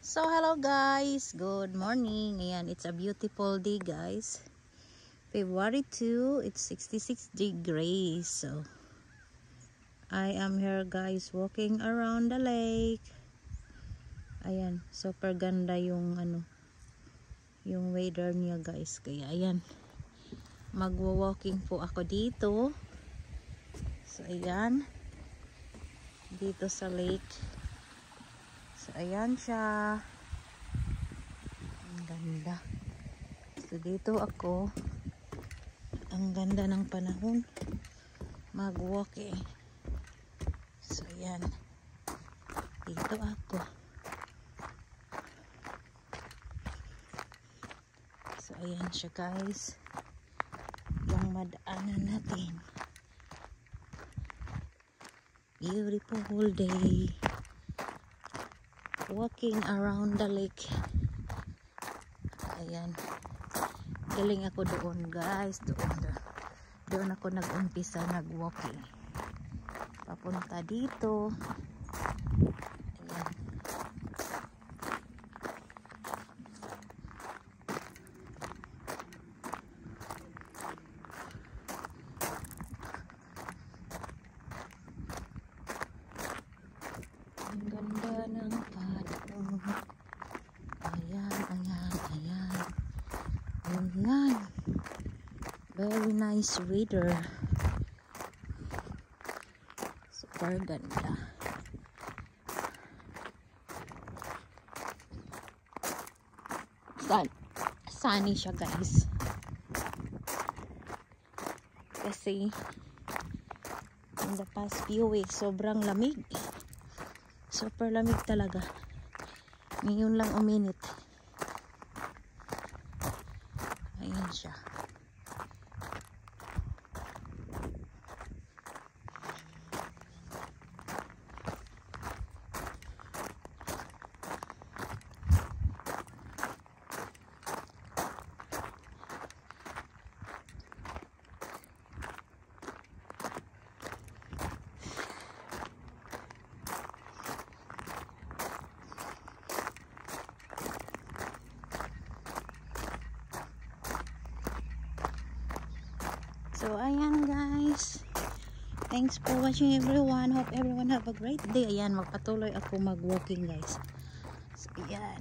So hello guys, good morning. Ayan, it's a beautiful day guys. February 2, it's 66 degrees. So I am here guys walking around the lake. Ayan, super ganda yung yung weather niya guys. Kaya ayan, magwa-walking po ako dito. So ayan, dito sa lake. So ayan siya. Ang ganda. So dito ako. Ang ganda ng panahon. Mag-walking. So ayan. Dito ako. So ayan siya guys. Yung madaanan natin. Beautiful day. Walking around the lake. Ayan. Galing ako doon guys. Doon ako nag-umpisa nag-walking. Papunta dito. Ayan. Ang ganda ng panahon. Ayan. Ayan. Very nice weather. Super ganda. Sunny siya guys. Kasi in the past few weeks sobrang lamig. Super lamig talaga. Ngayon lang uminit. Ayan siya. So ayan guys, thanks for watching everyone. Hope everyone have a great day. Ayan, magpatuloy ako mag-walking guys. So ayan.